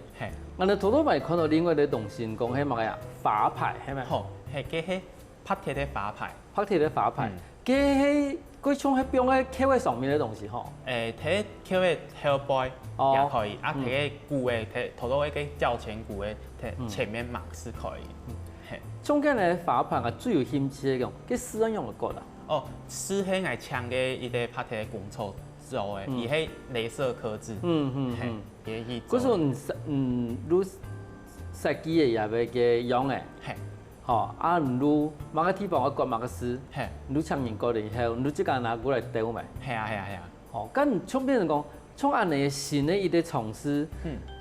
Speaker 1: 我哋頭咪看到另外啲東西，講係乜嘢啊？法牌係咪？
Speaker 2: 好，係嘅係拍鐵嘅法牌。
Speaker 1: 拍鐵嘅法牌，嘅係佢從喺邊個橋嘅上面嘅東西嗬？
Speaker 2: 睇橋嘅後背也可以，啊，睇嘅鼓嘅睇頭到一個交錢鼓嘅睇前面碼是可以。
Speaker 1: 中間嘅法牌係最有興趣嘅講，佢使用嘅角啦。
Speaker 2: 哦，是係我搶嘅一個拍鐵嘅工作做嘅，而係鐳射刻字。嘅去做。
Speaker 1: 嗰種如設計嘅也係嘅用嘅。吼，啊，如某個地方我割某個絲，如搶人割了以後，如即個拿過來丟咪。
Speaker 2: 係啊。
Speaker 1: 吼，咁從變成講，從安尼新嘅一啲嘗試，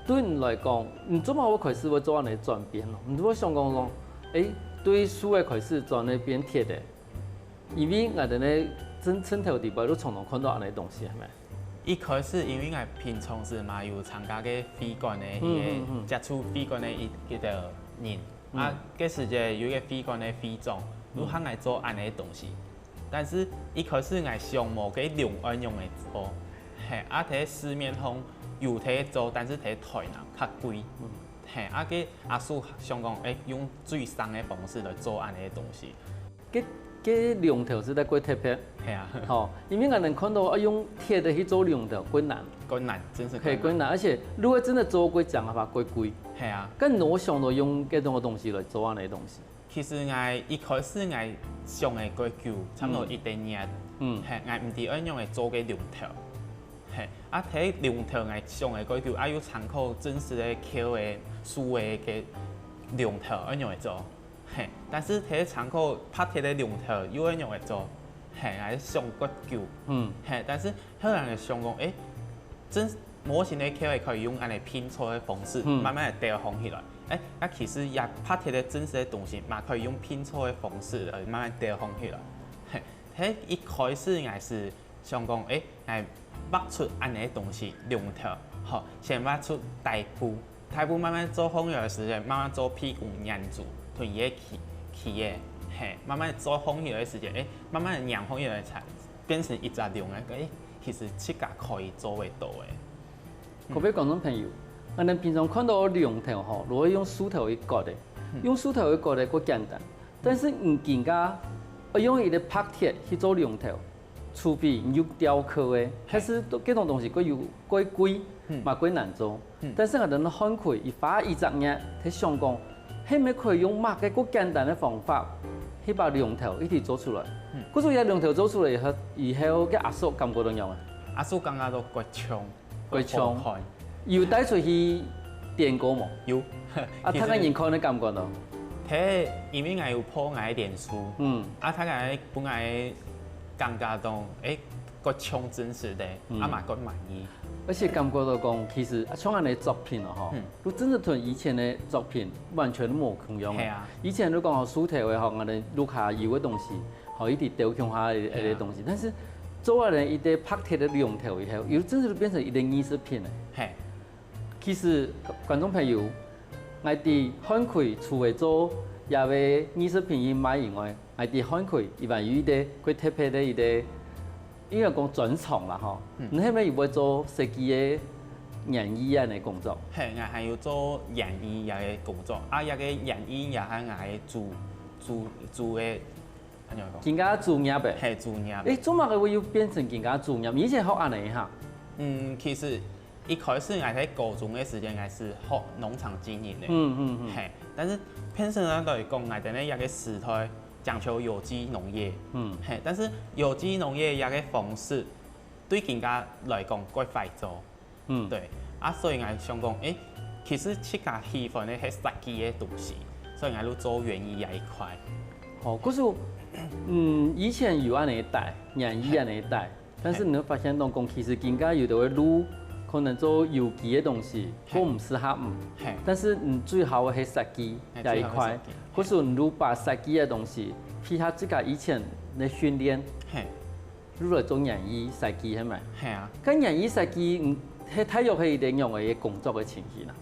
Speaker 1: 對你來講，你做乜會開始會做安尼轉變咯？你會想講，對樹嘅開始轉嚟變鐵嘅，因為我哋咧枕頭地方都常常看到安尼東西係咪？
Speaker 2: 一開始因為我平常時嘛有參加嘅飛館嘅接觸飛館嘅一個人。啊，嗰時就有一個飛館的飛總，如何來做安尼東西，但是一開始我想無個量安用來做，係啊，睇市面上有睇做，但是睇台南較貴，係啊，個阿叔想講，用最省的方式來做安尼的東西。
Speaker 1: 個龍頭是在過特別，
Speaker 2: 係啊，
Speaker 1: 吼，因為我能看到用鐵的去做龍頭，困難，
Speaker 2: 真是
Speaker 1: 困難，而且如果真的做過講嘅話，貴。
Speaker 2: 係啊，
Speaker 1: 咁我想到用嗰種嘅東西來做安尼東西。
Speaker 2: 其實我一開始我上嘅過久，差唔多1年，係我唔知安樣嚟做嘅龍頭，係啊睇龍頭我上嘅過久，啊要參考真實嘅橋嘅樹嘅嘅龍頭安樣嚟做，係，但是睇參考拍鐵嘅龍頭又安樣嚟做，係我上過久，係，但是後來我想講，真模型的橋可以用安尼拼湊的方式，慢慢地調控起來。啊，其實也拍鐵的真實的東西，嘛可以用拼湊的方式來慢慢調控起來。喺一開始我是想講，我畫出安尼東西龍頭，好，先畫出大步慢慢做風油的時間，慢慢做屁股粘住，同伊個起嘅，慢慢做風油的時間，慢慢讓風油的才變成一隻龍嘅，其實這個可以做得到嘅。
Speaker 1: 各位觀眾朋友，我哋平常看到龍頭吼，如果用樹頭去割的，用樹頭去割的較簡單，但是唔見噶，用伊個拍鐵去做龍頭，除非你有雕刻的，還是嗰種東西佢有過貴，嘛過難做。但是我哋看開，伊花一隻日，佢想講，係咪可以用乜嘅個簡單的方法，去把龍頭一起做出來？嗰種嘢龍頭做出來以後，個阿叔感覺點樣啊？
Speaker 2: 阿叔感覺到過衝。
Speaker 1: 要帶出去電過冇？
Speaker 2: 有。
Speaker 1: 啊，睇下人看你感覺到。
Speaker 2: 睇，因為我有鋪我嘅臉書。啊，睇下本來感覺到，個衝真實的，啊嘛個滿意。
Speaker 1: 而且感覺到講，其實像我哋作品咯，都真係同以前嘅作品完全都冇同樣。係啊。以前都講樹頭嘅，我哋錄下有嘅東西，可以啲雕刻下嘅東西，但是。做完人一啲拍鐵的龍頭以後，又真係變成一個藝術品咧。其實觀眾朋友，我哋看開除咗做也為藝術品以賣以外，我哋看開亦還有一啲佢特別的一啲，應該講專長啦嗬。你係咪又會做設計嘅演藝啊嘅工作？
Speaker 2: 係，我係要做演藝嘅工作，啊，一個演藝也係我做嘅。
Speaker 1: 更加專業嘅，
Speaker 2: 係專業。
Speaker 1: 做乜嘅會要變成更加專業？以前學安尼嚇。
Speaker 2: 其實一開始我喺高中嘅時間，我是學農場經營嘅。係，但是偏向嚟講，我哋呢一個時代講求有機農業。係，但是有機農業一個方式對更加來講過快做。對，啊，所以我想講，其实自家喜欢的係设计的东西，所以我都做园艺那一块。
Speaker 1: 哦，可是以前有安尼带，园艺安尼带，但是你会发现，讲其实更加有的会撸，可能做有机的东西，都唔适合但是最好的係设计那一块，可是你把设计的东西，配合自家以前的训练，如来做园艺设计係咪？
Speaker 2: 係啊。
Speaker 1: 咁園藝設計，喺體育係一定用嘅工作嘅情形啦。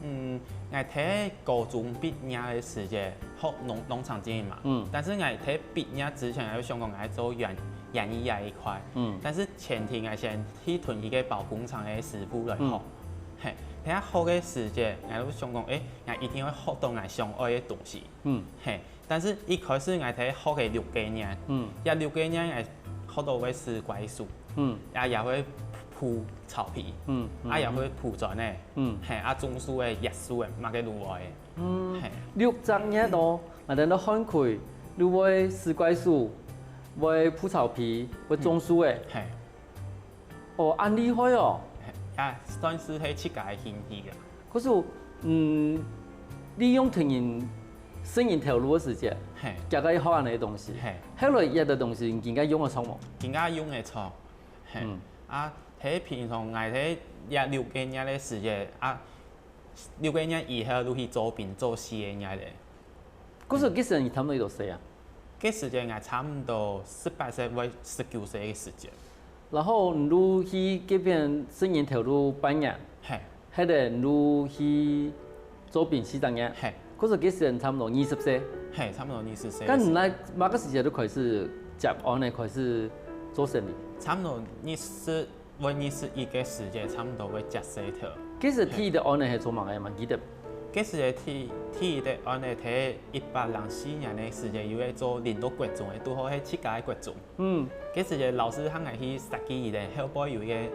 Speaker 2: 我睇高中畢業嘅時節學農場經營嘛。但是我睇畢業之前，我想講我做園藝那一塊。但是前提我先去屯一個保工廠嘅師傅來學。睇下學嘅時節，我想講，我一定要學到我想愛嘅東西。但是一開始我睇學嘅6幾年，也6幾年我學到嘅是怪樹，也會鋪草皮，也會鋪磚嘅，種樹嘅葉樹嘅，乜嘅路外嘅。
Speaker 1: 6週年度，我哋都看佢，你會試怪樹，會鋪草皮，會種樹嘅。哦，咁厲害哦！
Speaker 2: 算是係自家嘅興趣㗎。
Speaker 1: 可是，利用屯人生意條路嘅時間，加個學安嘅東西，後來一個東西更加用得錯冇？
Speaker 2: 更加用得錯。睇平常我睇6幾年嘅時間，6幾年以後都去做兵做事嘅嘢咧。
Speaker 1: 嗰時幾時你差唔多到歲啊？
Speaker 2: 嗰時間我差唔多18歲或19歲嘅時間。
Speaker 1: 然後你去嗰邊生意條路半年，係咧你去做兵4年，嗰時幾時差唔多20歲？
Speaker 2: 係差唔多20歲。
Speaker 1: 咁你哪個時間都開始接案咧，開始做生意？
Speaker 2: 差唔多21個時間，差唔多會接曬條。
Speaker 1: 幾時睇的案咧係做乜嘅嘛？記得？
Speaker 2: 嗰時睇的案咧睇104年嘅時間，有喺做領導國中嘅，都好喺設計國中。嗰時嘅老師肯係去設計嘅，後邊有嘅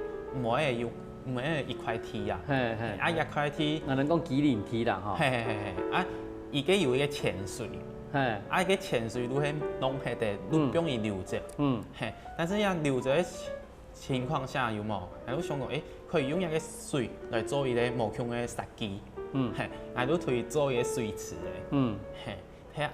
Speaker 2: 每一塊地啊，一塊地。
Speaker 1: 我哋講紀念地啦，
Speaker 2: 嚇。而家有一個潛水，個潛水都係弄起嘅，都不容易留着。但是要留着嘅情況下有冇？我都想講，可以用一個水來做一個無窮嘅設計。我都可以做一個水池嘅。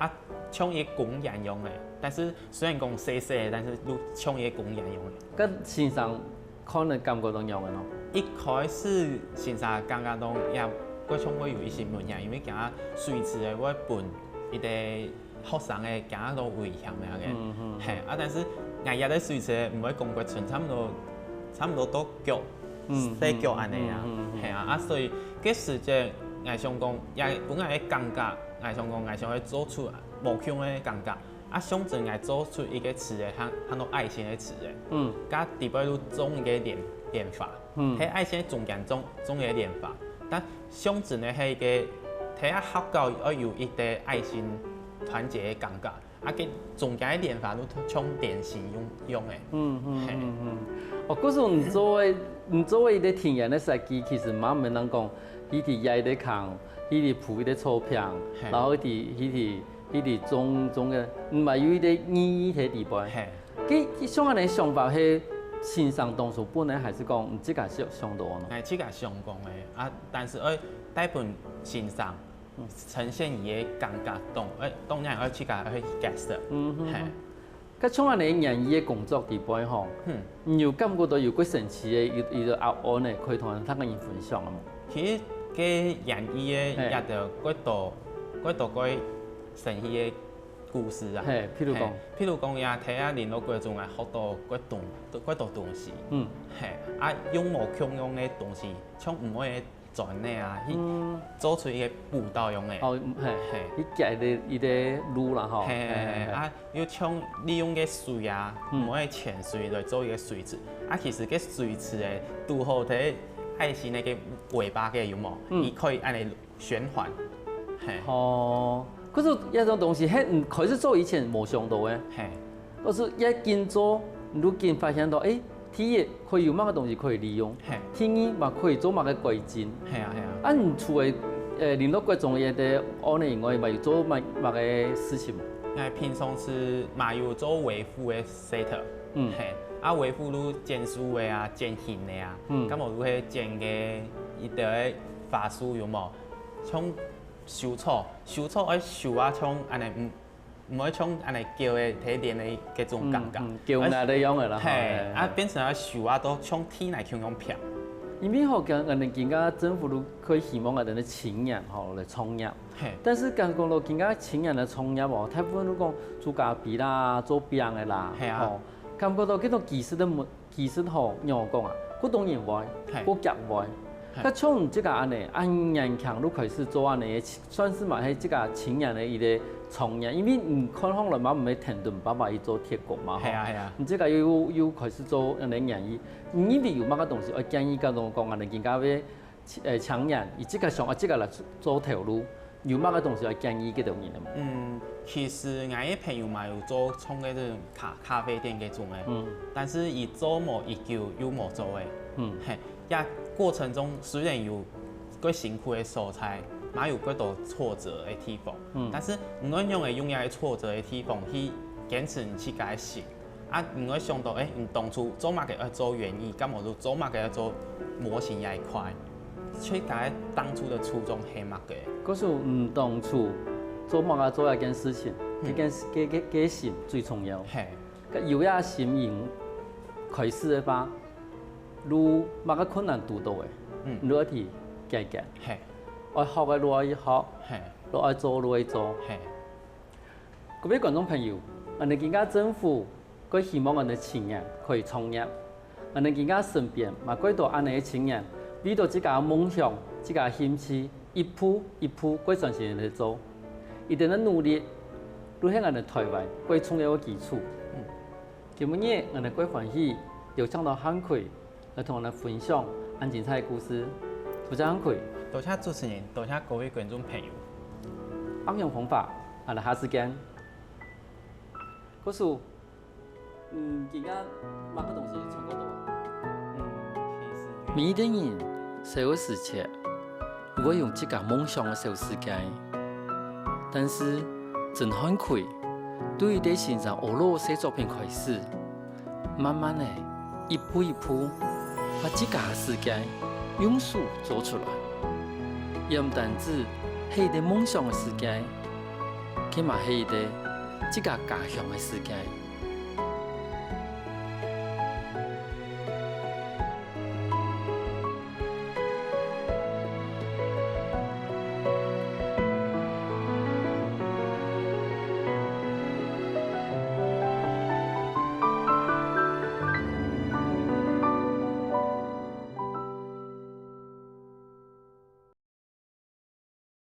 Speaker 2: 像一個公園用嘅，但是雖然講細細，但是都像一個公園用嘅。
Speaker 1: 咁先生可能感覺到用嘅咯。
Speaker 2: 一開始先生感覺到也，我像我有一些問題，因為驚水池嘅我本一啲學生嘅驚到危險嘅。但是我入啲水池唔會講過長，差唔多到腳，4腳安尼啊。所以嗰時陣我想講，也本來嘅感覺，我想講，我想去做出無窮嘅感覺。想陣我做出一個詞嘅，很多愛心嘅詞嘅。加底部都種一個蓮花，喺愛心中間種一個蓮花。但想陣咧係一個睇下學校要有一個愛心團結嘅感覺。佢中間嘅蓮花都像電線用嘅。
Speaker 1: 嗰時你作為一個田園嘅設計，其實冇咩人講，佢哋養啲坑，佢哋鋪啲草坪，然後佢哋種嘅，唔係有一啲意義喺地方。佢像安尼想法係先生當初本來還是講唔自家想到咯。
Speaker 2: 係自家想講嘅，但是大部分先生呈現伊嘅感覺當然要自家去解釋。
Speaker 1: 咁像安尼園藝嘅工作地方吼，你有感覺到有幾神奇嘅一個答案咧，可以同人分享啊？
Speaker 2: 其實嘅園藝嘅一個幾多個神奇嘅故事啊。譬如講也睇下連到嗰種係學到幾多東西。用無窮用嘅東西，像唔可以轉咧去做出一個步道用嘅。
Speaker 1: 你夾一啲路啦吼。
Speaker 2: 要像利用嘅水啊，唔可以潛水來做一個水池。其實個水池誒，拄好睇愛心那個尾巴嘅有冇？伊可以按嚟旋環。
Speaker 1: 可是一種東西係唔開始做以前冇想到嘅。可是一見做，你都見發現到，第一可以有乜個東西可以利用，第二嘛可以做乜個改進。你除咗聯絡各種嘢嘅案例以外，咪做乜個事情？
Speaker 2: 平常時嘛有做維護嘅 set，維護都剪樹嘅啊，剪葉嘅啊，咁我都係剪嘅一啲法樹有冇？像收草爱收啊，像安尼唔会像安尼叫的提炼的嗰种感觉。
Speaker 1: 叫那的样的啦。
Speaker 2: 嘿，啊变成啊收啊都像天来像样漂。
Speaker 1: 因为吼，跟人更加政府都可以希望人的青年吼来创业。但是讲到更加青年的创业哦，大部分都讲做咖啡啦、做饼的啦，吼，感觉到嗰种技术吼，让我讲啊，嗰当然会，嗰夹会。佮像即个安尼，年轻都开始做安尼，算是嘛係即个青年的一个创业，因为看方来嘛唔係停顿爸爸去做铁工嘛，
Speaker 2: 係啊，
Speaker 1: 你即个又开始做安尼业务，因为有乜个东西，我建议甲侬讲安尼，更加要抢人，伊即个上即个来做条路，有乜个东西我建议嗰种人嘛。
Speaker 2: 其实我嘅朋友嘛有做创嗰種咖啡店嗰種嘅，但是伊做冇一久又冇做嘅，過程中雖然有幾辛苦嘅所在，嘛有幾多挫折嘅地方，但是唔可以用嘅挫折嘅地方去堅持你去改善，唔可以想到你當初做乜嘅要做園藝，咁我就做乜嘅要做模型也快，去改當初的初衷係乜嘅？
Speaker 1: 嗰時唔當初做乜嘅做一件事情，嗰心最重要，有一心型開始嘅吧。路乜個困難拄到嘅，你愛去解決，愛學嘅路愛學，路愛做路愛做。各位觀眾朋友，我哋而家政府佢希望我哋青年可以創業，我哋而家身邊嘛幾多安尼嘅青年，為到自家夢想、自家興趣，一步一步佢專心去做，一定要努力，都係我哋台灣佢創業嘅基礎。今日我哋幾歡喜又講到漢奎。來同我哋分享很精彩嘅故事，多謝漢奎，
Speaker 2: 多謝主持人，多謝各位觀眾朋友。
Speaker 1: 啱用方法，我哋下次見。嗰時，而家乜個東西從嗰度？每一個人細個時期，如果用自己夢想嘅小世界，但是真漢奎對於啲欣賞俄羅斯作品開始，慢慢地一步一步。把自家世界用手做出來，也唔單止係一個夢想嘅世界，佢嘛係一個自家家鄉嘅世界。